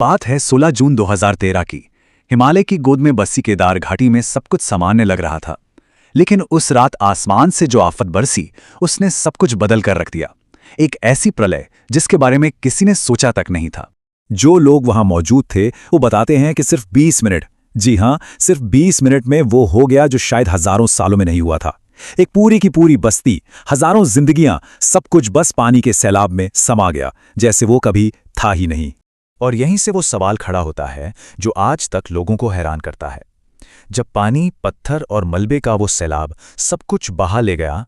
बात है 16 जून 2013 की। हिमालय की गोद में बसी केदार घाटी में सब कुछ सामान्य लग रहा था, लेकिन उस रात आसमान से जो आफत बरसी उसने सब कुछ बदल कर रख दिया। एक ऐसी प्रलय जिसके बारे में किसी ने सोचा तक नहीं था। जो लोग वहां मौजूद थे वो बताते हैं कि सिर्फ 20 मिनट, जी हां, सिर्फ 20 मिनट में वो हो गया जो शायद हजारों सालों में नहीं हुआ था। एक पूरी की पूरी बस्ती, हजारों जिंदगियां, सब कुछ बस पानी के सैलाब में समा गया, जैसे वो कभी था ही नहीं। और यहीं से वो सवाल खड़ा होता है जो आज तक लोगों को हैरान करता है। जब पानी, पत्थर और मलबे का वो सैलाब सब कुछ बहा ले गया,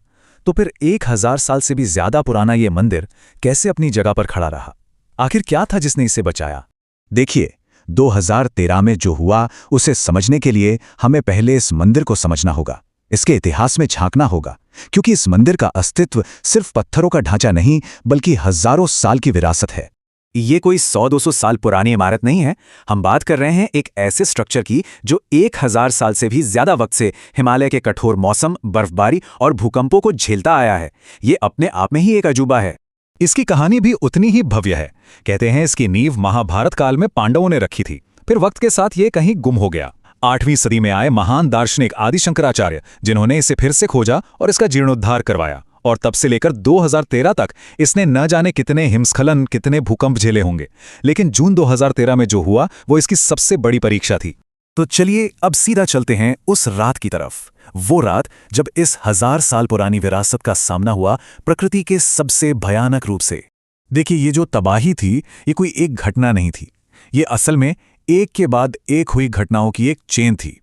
तो फिर 1000 साल से भी ज्यादा पुराना ये मंदिर कैसे अपनी जगह पर खड़ा रहा? आखिर क्या था जिसने इसे बचाया? देखिए, 2013 में जो हुआ उसे समझने के लिए हमें पहले इस मंदिर को समझना होगा, इसके इतिहास में झांकना होगा, क्योंकि इस मंदिर का अस्तित्व सिर्फ पत्थरों का ढांचा नहीं बल्कि हजारों साल की विरासत है। ये कोई 100-200 साल पुरानी इमारत नहीं है। हम बात कर रहे हैं एक ऐसे स्ट्रक्चर की जो 1000 साल से भी ज्यादा वक्त से हिमालय के कठोर मौसम, बर्फबारी और भूकंपों को झेलता आया है। ये अपने आप में ही एक अजूबा है। इसकी कहानी भी उतनी ही भव्य है। कहते हैं इसकी नींव महाभारत काल में पांडवों ने रखी थी, फिर वक्त के साथ ये कहीं गुम हो गया। 8वीं सदी में आए महान दार्शनिक आदि शंकराचार्य, जिन्होंने इसे फिर से खोजा और इसका जीर्णोद्धार करवाया, और तब से लेकर 2013 तक इसने न जाने कितने हिमस्खलन, कितने भूकंप झेले होंगे, लेकिन जून 2013 में जो हुआ वो इसकी सबसे बड़ी परीक्षा थी। तो चलिए अब सीधा चलते हैं उस रात की तरफ। वो रात जब इस 1000 साल पुरानी विरासत का सामना हुआ प्रकृति के सबसे भयानक रूप से। देखिए, ये जो तबाही थी ये कोई एक घटना नहीं थी। ये असल में एक के बाद एक हुई घटनाओं की एक चेन थी।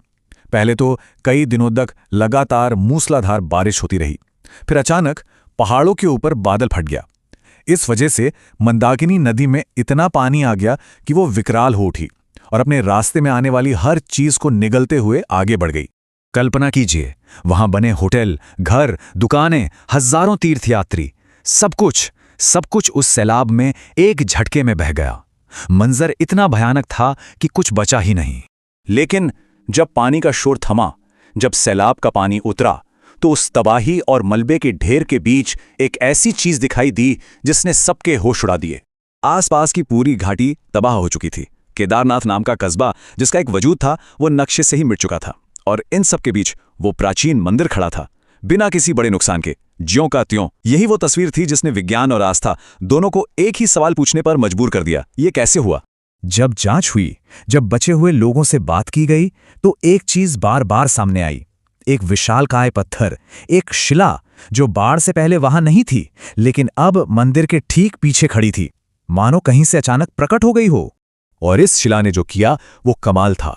पहले तो कई दिनों तक लगातार मूसलाधार बारिश होती रही, फिर अचानक पहाड़ों के ऊपर बादल फट गया। इस वजह से मंदाकिनी नदी में इतना पानी आ गया कि वो विकराल हो उठी और अपने रास्ते में आने वाली हर चीज को निगलते हुए आगे बढ़ गई। कल्पना कीजिए, वहां बने होटल, घर, दुकानें, हजारों तीर्थयात्री, सब कुछ उस सैलाब में एक झटके में बह गया। मंजर इतना भयानक था कि कुछ बचा ही नहीं। लेकिन जब पानी का शोर थमा, जब सैलाब का पानी उतरा, तो उस तबाही और मलबे के ढेर के बीच एक ऐसी चीज दिखाई दी जिसने सबके होश उड़ा दिए। आसपास की पूरी घाटी तबाह हो चुकी थी। केदारनाथ नाम का कस्बा जिसका एक वजूद था वो नक्शे से ही मिट चुका था, और इन सब के बीच वो प्राचीन मंदिर खड़ा था, बिना किसी बड़े नुकसान के, ज्यों का त्यों। यही वो तस्वीर थी जिसने विज्ञान और आस्था दोनों को एक ही सवाल पूछने पर मजबूर कर दिया। ये कैसे हुआ? जब जांच हुई, जब बचे हुए लोगों से बात की गई, तो एक चीज बार बार सामने आई। एक विशालकाय पत्थर, एक शिला जो बाढ़ से पहले वहां नहीं थी, लेकिन अब मंदिर के ठीक पीछे खड़ी थी, मानो कहीं से अचानक प्रकट हो गई हो। और इस शिला ने जो किया वो कमाल था।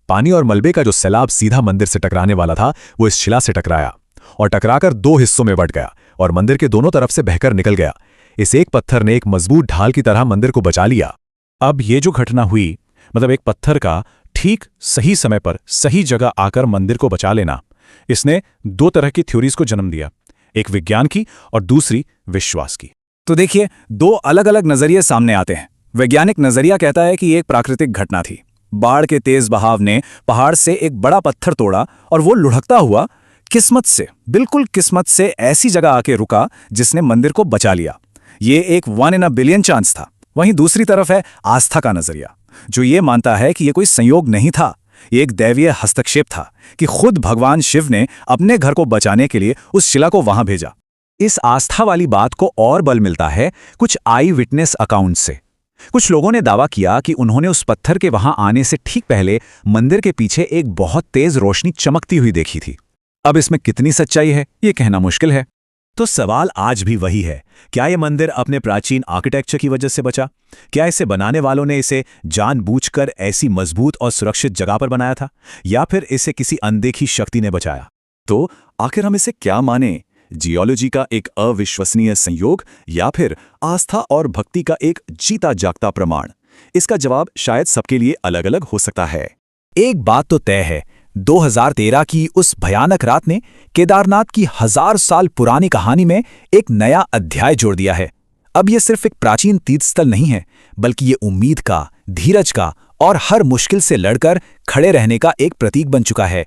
पानी और मलबे का जो सैलाब सीधा मंदिर से टकराने वाला था, वो इस शिला से टकराया और टकराकर 2 हिस्सों में बंट गया और मंदिर के दोनों तरफ से बहकर निकल गया। इस एक पत्थर ने एक मजबूत ढाल की तरह मंदिर को बचा लिया। अब ये जो घटना हुई, मतलब एक पत्थर का ठीक सही समय पर सही जगह आकर मंदिर को बचा लेना, इसने 2 तरह की थ्योरीज को जन्म दिया, एक विज्ञान की और दूसरी विश्वास की। तो देखिए, 2 अलग अलग नजरिए सामने आते हैं। वैज्ञानिक नजरिया कहता है कि ये एक प्राकृतिक घटना थी। बाढ़ के तेज बहाव ने पहाड़ से एक बड़ा पत्थर तोड़ा और वो लुढ़कता हुआ किस्मत से, बिल्कुल किस्मत से ऐसी जगह आके रुका जिसने मंदिर को बचा लिया। ये एक 1 in a billion चांस था। वहीं दूसरी तरफ है आस्था का नजरिया, जो ये मानता है कि ये कोई संयोग नहीं था, ये एक दैवीय हस्तक्षेप था कि खुद भगवान शिव ने अपने घर को बचाने के लिए उस शिला को वहां भेजा। इस आस्था वाली बात को और बल मिलता है कुछ आई विटनेस अकाउंट से। कुछ लोगों ने दावा किया कि उन्होंने उस पत्थर के वहां आने से ठीक पहले मंदिर के पीछे एक बहुत तेज रोशनी चमकती हुई देखी थी। अब इसमें कितनी सच्चाई है ये कहना मुश्किल है। तो सवाल आज भी वही है, क्या ये मंदिर अपने प्राचीन आर्किटेक्चर की वजह से बचा? क्या इसे बनाने वालों ने इसे जानबूझकर ऐसी मजबूत और सुरक्षित जगह पर बनाया था, या फिर इसे किसी अनदेखी शक्ति ने बचाया? तो आखिर हम इसे क्या माने? जियोलॉजी का एक अविश्वसनीय संयोग या फिर आस्था और भक्ति का एक जीता जागता प्रमाण? इसका जवाब शायद सबके लिए अलग अलग हो सकता है। एक बात तो तय है, 2013 की उस भयानक रात ने केदारनाथ की 1000 साल पुरानी कहानी में एक नया अध्याय जोड़ दिया है। अब यह सिर्फ एक प्राचीन तीर्थस्थल नहीं है, बल्कि ये उम्मीद का, धीरज का और हर मुश्किल से लड़कर खड़े रहने का एक प्रतीक बन चुका है।